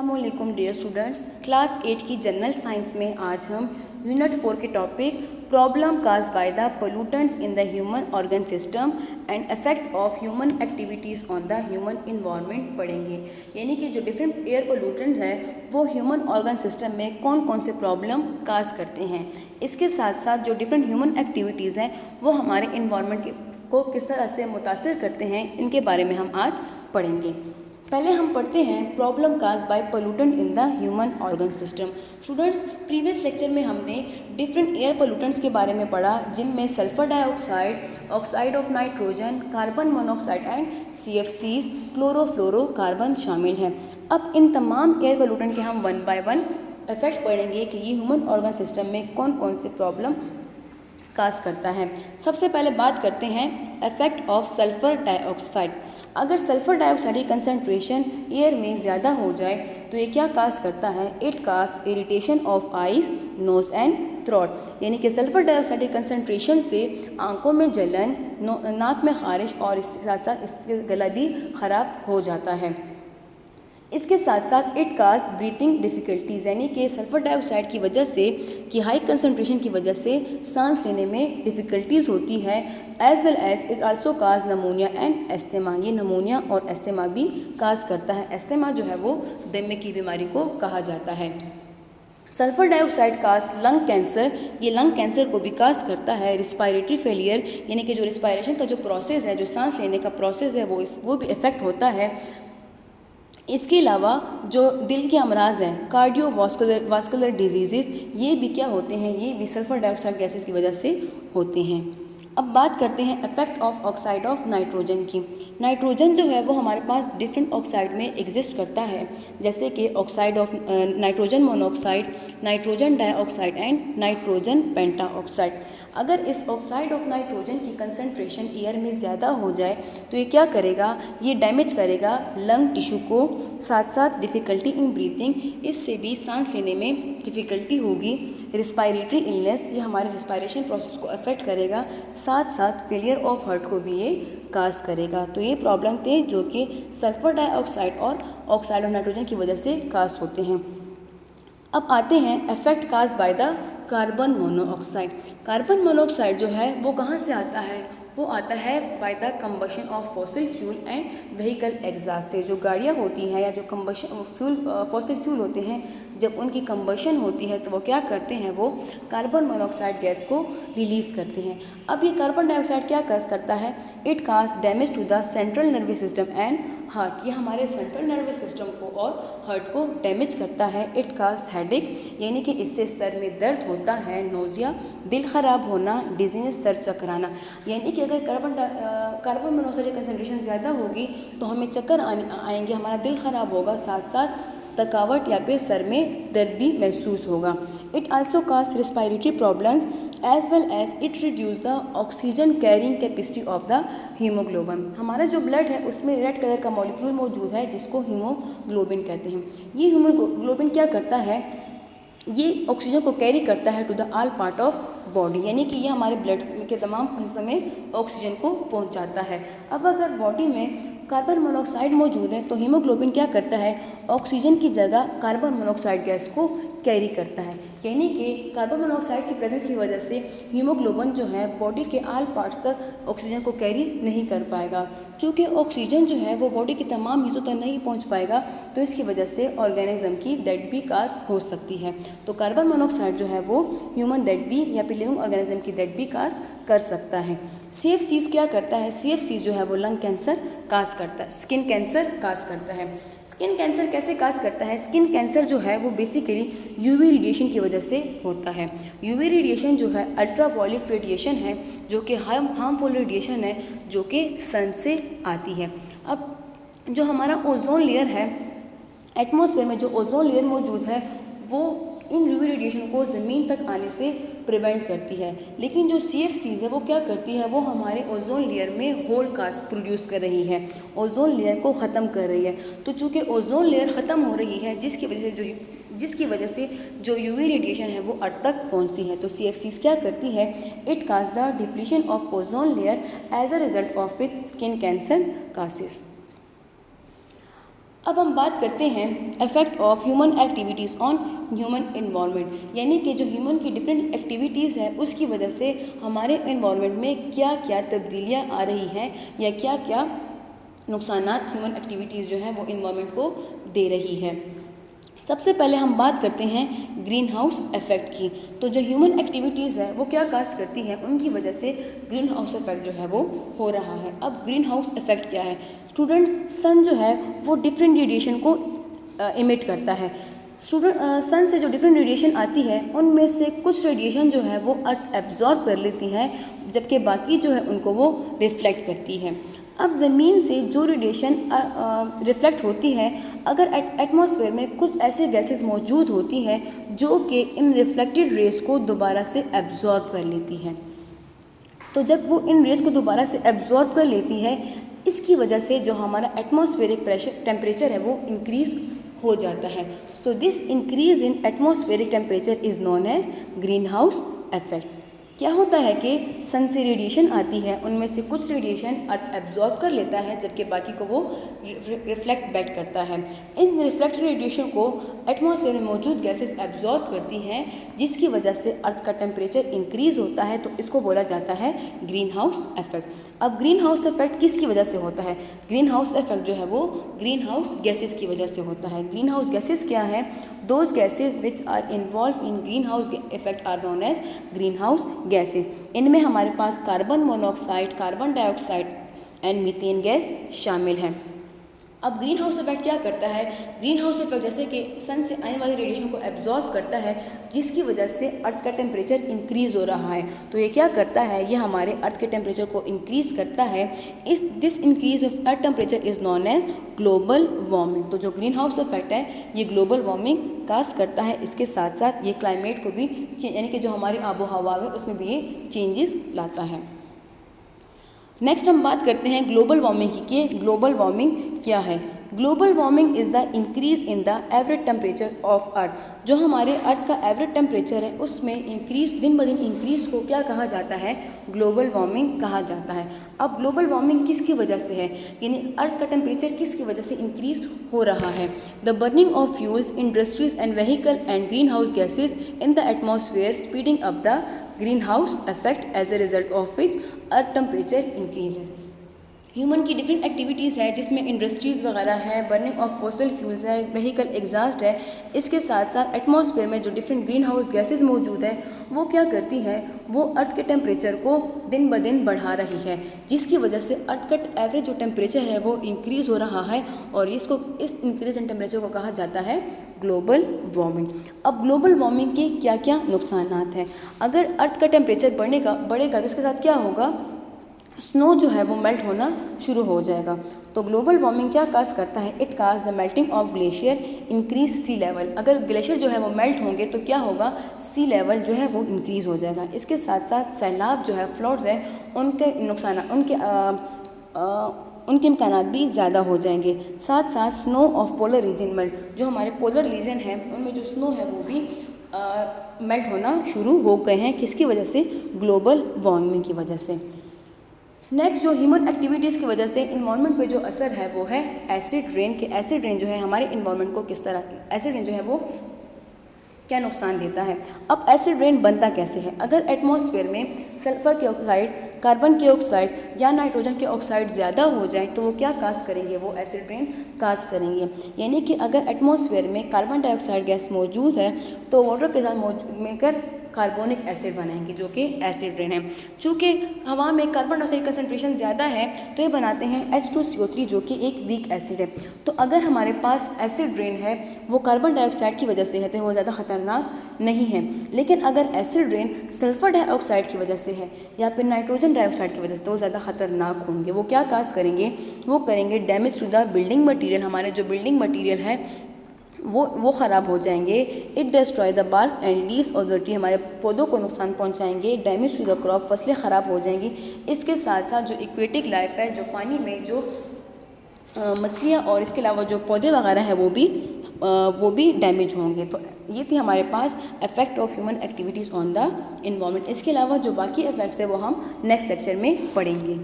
अस्सलामुअलैकुम dear students, class 8 की general science में आज हम यूनिट 4 के topic problem cause by the pollutants in the human organ system and effect of human activities on the human environment पढ़ेंगे। यानी कि जो डिफरेंट एयर पोल्यूटेंट्स हैं वो ह्यूमन ऑर्गन सिस्टम में कौन कौन से प्रॉब्लम काज करते हैं। इसके साथ साथ जो डिफरेंट ह्यूमन एक्टिविटीज़ हैं वो हमारे इन्वायरमेंट को किस तरह से मुतासिर करते हैं, इनके बारे में हम आज पढ़ेंगे। पहले हम पढ़ते हैं problem cause by pollutant in the human organ system. Students, previous lecture में हमने डिफरेंट एयर पोल्यूटेंट्स के बारे में पढ़ा, जिनमें sulphur dioxide, oxide of nitrogen, carbon monoxide and CFCs, chlorofluorocarbon शामिल हैं। अब इन तमाम एयर पोल्यूटेंट के हम वन बाय वन इफेक्ट पढ़ेंगे कि ये ह्यूमन ऑर्गन सिस्टम में कौन कौन से प्रॉब्लम काज करता है। सबसे पहले बात करते हैं इफेक्ट ऑफ सल्फर डाइऑक्साइड। अगर सल्फर डाइऑक्साइड की कंसनट्रेशन एयर में ज़्यादा हो जाए तो ये क्या काज करता है? It cause irritation of eyes, nose and throat. यानी कि सल्फर डाइऑक्साइड की कंसनट्रेशन से आंखों में जलन, नाक में खारिश और इसके साथ साथ इसके गला भी ख़राब हो जाता है। इसके साथ साथ इट काज ब्रीथिंग डिफ़िकल्टीज़, यानी कि सल्फर डाइऑक्साइड की वजह से कि हाई कंसनट्रेशन की वजह से सांस लेने में डिफ़िकल्टीज़ होती है। As well as it also cause pneumonia and asthma. ये नमोनिया और एस्थमा भी काज करता है। एस्थमा जो है वो दमे की बीमारी को कहा जाता है। सल्फर डाइऑक्साइड काज लंग कैंसर, ये लंग कैंसर को भी काज करता है। रिस्पायरेटरी फेलियर, यानी कि जो रिस्पायरेशन का जो प्रोसेस है, जो सांस लेने का प्रोसेस है, वो भी इफ़ेक्ट होता है। इसके अलावा जो दिल के अमराज हैं, कार्डियोवास्कुलर डिजीज़, ये भी क्या होते हैं? ये भी सल्फर डाइऑक्साइड गैसेस की वजह से होते हैं। अब बात करते हैं effect of oxide of nitrogen की। नाइट्रोजन जो है वो हमारे पास डिफरेंट ऑक्साइड में एग्जिस्ट करता है, जैसे कि oxide of nitrogen monoxide, nitrogen dioxide and nitrogen pentoxide. अगर इस ऑक्साइड ऑफ नाइट्रोजन की कंसनट्रेशन एयर में ज़्यादा हो जाए तो ये क्या करेगा? ये डैमेज करेगा लंग टिश्यू को, साथ साथ डिफ़िकल्टी इन ब्रीथिंग, इससे भी सांस लेने में डिफ़िकल्टी होगी। रिस्पायरेटरी इलनेस, ये हमारे रिस्पायरेशन प्रोसेस को अफेक्ट करेगा, साथ साथ फेलियर ऑफ हार्ट को भी ये काज करेगा। तो ये प्रॉब्लम थे जो कि सल्फर डाइऑक्साइड और ऑक्साइड ऑफ नाइट्रोजन की वजह से काज होते हैं। अब आते हैं effect cause by the carbon monoxide. Carbon monoxide जो है वो कहाँ से आता है? वो आता है by the combustion of fossil fuel and vehicle exhaust से। जो गाड़ियाँ होती हैं या जो फॉसिल फ्यूल होते हैं, जब उनकी कंबशन होती है तो वो क्या करते हैं? वो कार्बन मोनोऑक्साइड गैस को रिलीज़ करते हैं। अब ये कार्बन डाइऑक्साइड क्या काज करता है? It cause damage to the central nervous system and heart. ये हमारे सेंट्रल नर्वस सिस्टम को और हार्ट को डैमेज करता है। इट काज हेडेक, यानी कि इससे सर में दर्द होता है। नोजिया, दिल ख़राब होना। डिजीनेस, सर चकराना। यानी कि अगर कार्बन मोनोऑक्साइड की कंसनट्रेशन ज़्यादा होगी तो हमें चक्कर आएंगे, हमारा दिल ख़राब होगा, साथ साथ थकावट या फिर सर में दर्द भी महसूस होगा। It also cause respiratory problems as well as it reduce the oxygen carrying capacity of the haemoglobin. हमारा जो ब्लड है उसमें रेड कलर का मॉलिक्यूल मौजूद है जिसको हीमोग्लोबिन कहते हैं। ये हीमोग्लोबिन क्या करता है? ये ऑक्सीजन को कैरी करता है to the all part of body, यानी कि ये हमारे ब्लड के तमाम हिस्सों में ऑक्सीजन को पहुंचाता है। अब अगर बॉडी में कार्बन मोनोऑक्साइड मौजूद है तो हीमोग्लोबिन क्या करता है? ऑक्सीजन की जगह कार्बन मोनोऑक्साइड गैस को कैरी करता है। यानी कि कार्बन मोनोऑक्साइड की प्रेजेंस की वजह से हीमोग्लोबिन जो है बॉडी के ऑल पार्ट्स तक ऑक्सीजन को कैरी नहीं कर पाएगा। चूँकि ऑक्सीजन जो है वो बॉडी के तमाम हिस्सों तक नहीं पहुंच पाएगा तो इसकी वजह से ऑर्गेनिज्म की डेथ भी काज हो सकती है। तो कार्बन मोनोऑक्साइड जो है वो ह्यूमन डेथ भी या फिर लिविंग ऑर्गेनिज्म की डेथ भी काज कर सकता है। CFCs क्या करता है? CFC जो है वो लंग कैंसर काज करता है, स्किन कैंसर काज करता है। स्किन कैंसर कैसे काज करता है? स्किन कैंसर जो है वो बेसिकली UV रेडिएशन की वजह से होता है। UV रेडिएशन जो है अल्ट्रावायलेट रेडिएशन है, जो कि हार्मफुल रेडिएशन है, जो कि सन से आती है। अब जो हमारा ओजोन लेयर है, एटमॉस्फेयर में जो ओजोन लेयर मौजूद है वो इन UV रेडिएशन को ज़मीन तक आने से प्रिवेंट करती है। लेकिन जो CFCs है वो क्या करती है? वो हमारे ओजोन लेयर में होल कास्ट प्रोड्यूस कर रही है, ओजोन लेयर को ख़त्म कर रही है। तो चूँकि ओजोन लेयर ख़त्म हो रही है जिसकी वजह से जो UV रेडिएशन है वो अर्थ तक पहुंचती है, तो CFCs क्या करती है? It cause the depletion of ozone layer as a result of its skin cancer cases. अब हम बात करते हैं effect of human activities on human environment, यानी कि जो ह्यूमन की डिफरेंट एक्टिविटीज़ है उसकी वजह से हमारे इन्वायरमेंट में क्या क्या तब्दीलियाँ आ रही हैं या क्या क्या नुकसानात ह्यूमन एक्टिविटीज़ जो है वो इन्वायरमेंट को दे रही है। सबसे पहले हम बात करते हैं ग्रीन हाउस इफेक्ट की। तो जो ह्यूमन एक्टिविटीज़ है वो क्या काज करती है, उनकी वजह से ग्रीन हाउस इफेक्ट जो है वो हो रहा है। अब ग्रीन हाउस इफेक्ट क्या है स्टूडेंट? सन जो है वो डिफरेंट रेडिएशन को इमिट करता है। स्टूडेंट सन से जो डिफरेंट रेडिएशन आती है उनमें से कुछ रेडिएशन जो है वो अर्थ एब्जॉर्ब कर लेती है, जबकि बाकी जो है उनको वो रिफ्लेक्ट करती है। अब ज़मीन से जो रेडिएशन रिफ्लेक्ट होती है, अगर एटमॉस्फेयर में कुछ ऐसे गैसेस मौजूद होती हैं जो कि इन रिफ्लेक्टेड रेस को दोबारा से एब्जॉर्ब कर लेती है, तो जब वो इन रेस को दोबारा से एब्जॉर्ब कर लेती है, इसकी वजह से जो हमारा एटमॉस्फेरिक टेम्परेचर है वो इंक्रीज़ हो जाता है। तो this increase in atmospheric temperature is known as green house effect. क्या होता है कि सन से रेडिएशन आती है, उनमें से कुछ रेडिएशन अर्थ एब्जॉर्ब कर लेता है जबकि बाकी को वो रिफ्लेक्ट बैक करता है। इन रिफ्लेक्टेड रेडिएशन को एटमॉस्फेयर में मौजूद गैसेस एब्जॉर्ब करती हैं, जिसकी वजह से अर्थ का टेम्परेचर इंक्रीज़ होता है, तो इसको बोला जाता है ग्रीन हाउस इफेक्ट। अब ग्रीन हाउस इफेक्ट किसकी वजह से होता है? ग्रीन हाउस इफेक्ट जो है वो ग्रीन हाउस गैसेस की वजह से होता है। ग्रीन हाउस गैसेस क्या है? Those gases which are involved in green house effect are known as green house gases. इनमें हमारे पास carbon monoxide, carbon dioxide and methane gas शामिल है। अब ग्रीन हाउस इफेक्ट क्या करता है? ग्रीन हाउस इफेक्ट जैसे कि सन से आने वाली रेडिएशन को एब्जॉर्ब करता है, जिसकी वजह से अर्थ का टेम्परेचर इंक्रीज़ हो रहा है। तो ये क्या करता है? ये हमारे अर्थ के टेम्परेचर को इंक्रीज़ करता है। This increase of earth temperature is known as global warming. तो जो ग्रीन हाउस इफेक्ट है ये ग्लोबल वार्मिंग काज करता है। इसके साथ साथ ये क्लाइमेट को भी यानी कि जो हमारी आबो हवा है उसमें भी ये चेंजेस लाता है। नेक्स्ट हम बात करते हैं ग्लोबल वार्मिंग की कि ग्लोबल वार्मिंग क्या है। Global warming is the increase in the average temperature of earth. जो हमारे अर्थ का एवरेज टेम्परेचर है उसमें इंक्रीज़ दिन ब दिन इंक्रीज़ को क्या कहा जाता है? ग्लोबल वार्मिंग कहा जाता है। अब ग्लोबल वार्मिंग किसकी वजह से है, यानी अर्थ का टेम्परेचर किसकी वजह से इंक्रीज़ हो रहा है? The burning of fuels, industries and vehicle and green house gases in the atmosphere speeding up the green house effect as a result of which earth temperature increases. Human की different activities है जिसमें industries वगैरह है, burning of fossil fuels है, vehicle exhaust है। इसके साथ साथ एटमॉस्फेयर में जो डिफरेंट ग्रीन हाउस गैसेस मौजूद है वो क्या करती हैं? वो अर्थ के टेम्परेचर को दिन ब दिन बढ़ा रही है, जिसकी वजह से अर्थ का एवरेज जो टेम्परेचर है वो इंक्रीज़ हो रहा है और इस इंक्रीज इन टेम्परेचर को कहा जाता है ग्लोबल वार्मिंग। अब ग्लोबल वार्मिंग के क्या क्या नुकसानात हैं? अगर अर्थ का टेम्परेचर बढ़ेगा तो उसके साथ क्या होगा? स्नो जो है वो मेल्ट होना शुरू हो जाएगा। तो ग्लोबल वार्मिंग क्या काज करता है? It cause the melting of glacier, increase sea level. अगर ग्लेशियर जो है वो मेल्ट होंगे तो क्या होगा? सी लेवल जो है वो इंक्रीज़ हो जाएगा। इसके साथ साथ सैलाब जो है, फ्लड्स है, उनके नुकसान उनके इम्कानात भी ज़्यादा हो जाएंगे। साथ साथ snow of polar region melt, जो हमारे पोलर रीजन है उनमें जो स्नो है वो भी मेल्ट होना शुरू हो गए हैं। किसकी वजह से? ग्लोबल वार्मिंग की वजह से। नेक्स्ट जो ह्यूमन एक्टिविटीज़ की वजह से इन्वायरमेंट पे जो असर है वो है एसिड रेन के। एसिड रेन जो है हमारे इन्वायरमेंट को किस तरह, एसिड रेन जो है वो क्या नुकसान देता है? अब एसिड रेन बनता कैसे है? अगर एटमॉस्फेयर में सल्फर के ऑक्साइड, कार्बन के ऑक्साइड या नाइट्रोजन के ऑक्साइड ज़्यादा हो जाए तो वो क्या काज करेंगे? वो एसिड रेन काज करेंगे। यानी कि अगर एटमॉस्फेयर में कार्बन डाइऑक्साइड गैस मौजूद है तो वाटर के साथ मिलकर कार्बोनिक एसिड बनाएंगे जो कि एसिड रेन है। चूँकि हवा में कार्बन डाइऑक्साइड कंसनट्रेशन ज़्यादा है तो ये बनाते हैं H2CO3 जो कि एक वीक एसिड है। तो अगर हमारे पास एसिड रेन है वो कार्बन डाइऑक्साइड की वजह से है तो वो ज़्यादा ख़तरनाक नहीं है। लेकिन अगर एसिड रेन सल्फर डाइऑक्साइड की वजह से है या फिर नाइट्रोजन डाइऑक्साइड की वजह से तो वो ज़्यादा ख़तरनाक होंगे। वो क्या काज करेंगे? वो करेंगे damage to the building material. हमारे जो बिल्डिंग मटीरियल है वो ख़राब हो जाएंगे। It destroy the barks and leaves of the tree, हमारे पौधों को नुकसान पहुंचाएंगे। डैमेज टू द क्रॉप, फसलें ख़राब हो जाएंगी। इसके साथ साथ जो एक्वेटिक लाइफ है, जो पानी में जो मछलियाँ और इसके अलावा जो पौधे वगैरह हैं वो भी डैमेज होंगे। तो ये थी हमारे पास effect of human activities on the environment. इसके अलावा जो बाकी इफेक्ट्स है वो हम नेक्स्ट लेक्चर में पढ़ेंगे।